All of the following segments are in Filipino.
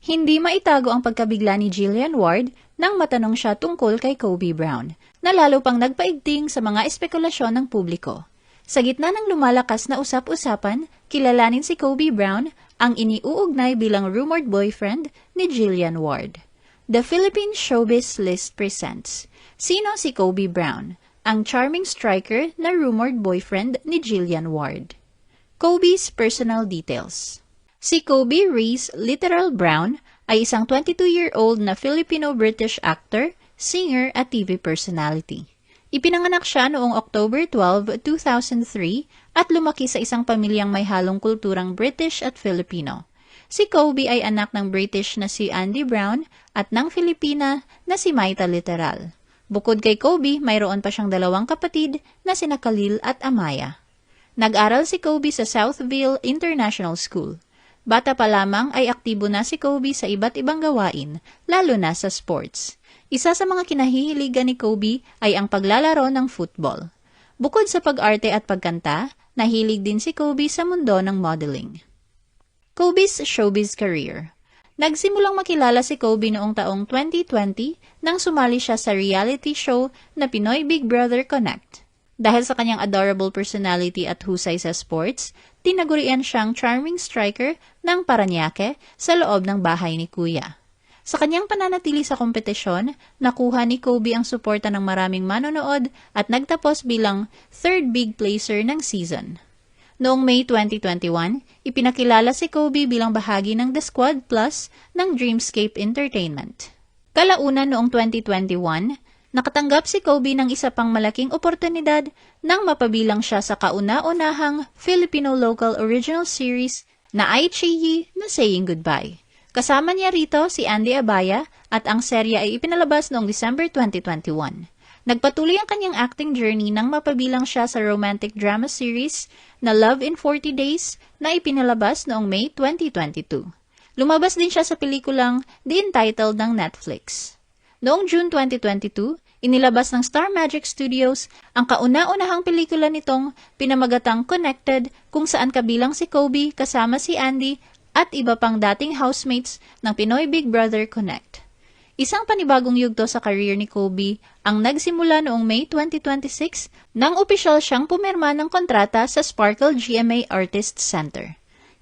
Hindi maitago ang pagkabigla ni Jillian Ward nang matanong siya tungkol kay Kobe Brown, na lalo pang nagpaigting sa mga espekulasyon ng publiko. Sa gitna ng lumalakas na usap-usapan, kilalanin si Kobe Brown, ang iniuugnay bilang rumored boyfriend ni Jillian Ward. The Philippine Showbiz List presents, sino si Kobe Brown, ang charming striker na rumored boyfriend ni Jillian Ward? Kobe's personal details. Si Kobe Reese Literal Brown ay isang 22-year-old na Filipino-British actor, singer at TV personality. Ipinanganak siya noong October 12, 2003 at lumaki sa isang pamilyang may halong kulturang British at Filipino. Si Kobe ay anak ng British na si Andy Brown at ng Filipina na si Maita Literal. Bukod kay Kobe, mayroon pa siyang dalawang kapatid na sina Khalil at Amaya. Nag-aral si Kobe sa Southville International School. Bata pa lamang ay aktibo na si Kobe sa iba't ibang gawain, lalo na sa sports. Isa sa mga kinahihiligan ni Kobe ay ang paglalaro ng football. Bukod sa pag-arte at pagkanta, nahilig din si Kobe sa mundo ng modeling. Kobe's showbiz career. Nagsimulang makilala si Kobe noong taong 2020 nang sumali siya sa reality show na Pinoy Big Brother Connect. Dahil sa kanyang adorable personality at husay sa sports, tinagurian siyang charming striker ng Parañaque sa loob ng bahay ni Kuya. Sa kanyang pananatili sa kompetisyon, nakuha ni Kobe ang suporta ng maraming manonood at nagtapos bilang third big placer ng season. Noong May 2021, ipinakilala si Kobe bilang bahagi ng The Squad Plus ng Dreamscape Entertainment. Kalaunan noong 2021, nakatanggap si Kobe ng isa pang malaking oportunidad nang mapabilang siya sa kauna-unahang Filipino Local Original Series na Aichiyi na Saying Goodbye. Kasama niya rito si Andy Abaya at ang serya ay ipinalabas noong December 2021. Nagpatuloy ang kanyang acting journey nang mapabilang siya sa romantic drama series na Love in 40 Days na ipinalabas noong May 2022. Lumabas din siya sa pelikulang The Entitled ng Netflix. Noong June 2022, inilabas ng Star Magic Studios ang kauna-unahang pelikula nitong pinamagatang Connected, kung saan kabilang si Kobe kasama si Andy at iba pang dating housemates ng Pinoy Big Brother Connect. Isang panibagong yugto sa career ni Kobe ang nagsimula noong May 2026 nang opisyal siyang pumirma ng kontrata sa Sparkle GMA Artists Center.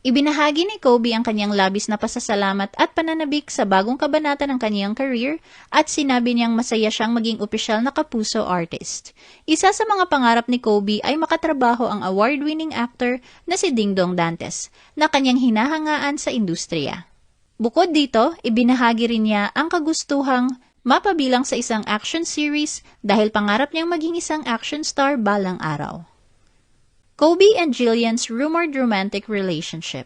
Ibinahagi ni Kobe ang kanyang labis na pasasalamat at pananabik sa bagong kabanata ng kanyang career at sinabi niyang masaya siyang maging opisyal na kapuso artist. Isa sa mga pangarap ni Kobe ay makatrabaho ang award-winning actor na si Dingdong Dantes na kanyang hinahangaan sa industriya. Bukod dito, ibinahagi rin niya ang kagustuhang mapabilang sa isang action series dahil pangarap niyang maging isang action star balang araw. Kobe and Jillian's rumored romantic relationship.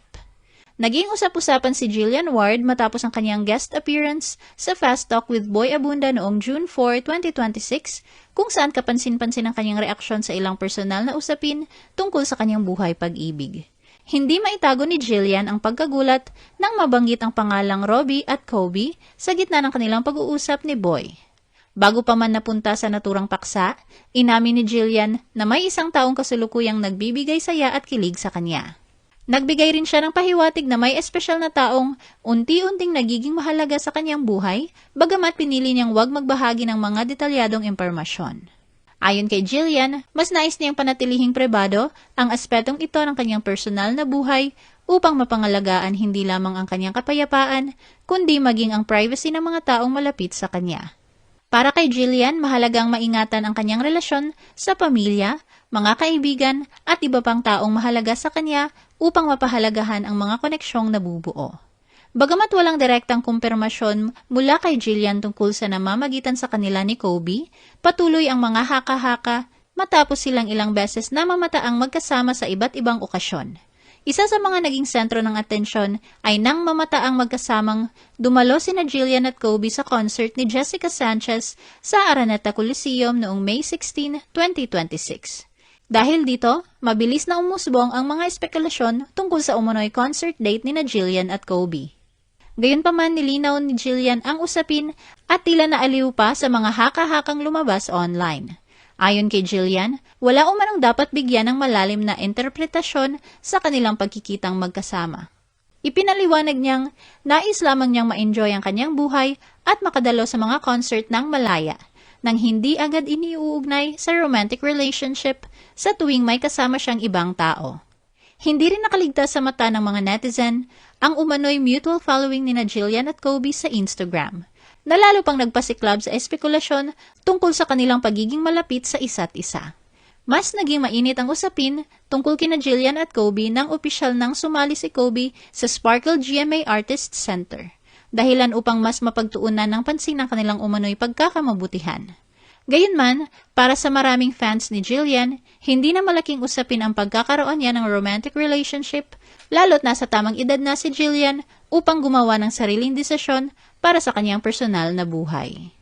Naging usap-usapan si Jillian Ward matapos ang kanyang guest appearance sa Fast Talk with Boy Abunda noong June 4, 2026, kung saan kapansin-pansin ang kanyang reaksyon sa ilang personal na usapin tungkol sa kanyang buhay pag-ibig. Hindi maitago ni Jillian ang pagkagulat nang mabanggit ang pangalang Robbie at Kobe sa gitna ng kanilang pag-uusap ni Boy. Bago pa man napunta sa naturang paksa, inamin ni Jillian na may isang taong kasulukuyang nagbibigay saya at kilig sa kanya. Nagbigay rin siya ng pahiwatig na may espesyal na taong unti-unting nagiging mahalaga sa kanyang buhay, bagamat pinili niyang huwag magbahagi ng mga detalyadong impormasyon. Ayon kay Jillian, mas nais niyang panatilihing pribado ang aspetong ito ng kanyang personal na buhay upang mapangalagaan hindi lamang ang kanyang kapayapaan, kundi maging ang privacy ng mga taong malapit sa kanya. Para kay Jillian, mahalagang maingatan ang kanyang relasyon sa pamilya, mga kaibigan at iba pang taong mahalaga sa kanya upang mapahalagahan ang mga koneksyong nabubuo. Bagamat walang direktang kumpirmasyon mula kay Jillian tungkol sa namamagitan sa kanila ni Kobe, patuloy ang mga haka-haka matapos silang ilang beses na mamataang magkasama sa iba't ibang okasyon. Isa sa mga naging sentro ng atensyon ay nang mamataang magkasamang dumalo sina Jillian at Kobe sa concert ni Jessica Sanchez sa Araneta Coliseum noong May 16, 2026. Dahil dito, mabilis na umusbong ang mga espekulasyon tungkol sa umunoy concert date ni Jillian at Kobe. Gayunpaman, nilinaw ni Jillian ang usapin at tila naaliw pa sa mga haka-hakang lumabas online. Ayon kay Jillian, wala umanong dapat bigyan ng malalim na interpretasyon sa kanilang pagkikitang magkasama. Ipinaliwanag niyang nais lamang niyang ma-enjoy ang kanyang buhay at makadalo sa mga concert ng malaya, nang hindi agad iniuugnay sa romantic relationship sa tuwing may kasama siyang ibang tao. Hindi rin nakaligtas sa mata ng mga netizen ang umano'y mutual following nina Jillian at Kobe sa Instagram, na lalo pang nagpasiklab sa espekulasyon tungkol sa kanilang pagiging malapit sa isa't isa. Mas naging mainit ang usapin tungkol kina Jillian at Kobe nang opisyal nang sumali si Kobe sa Sparkle GMA Artist Center, dahilan upang mas mapagtuunan ng pansin ang kanilang umano'y pagkakamabutihan. Gayunman, para sa maraming fans ni Jillian, hindi na malaking usapin ang pagkakaroon niya ng romantic relationship, lalo't nasa tamang edad na si Jillian upang gumawa ng sariling desisyon para sa kanyang personal na buhay.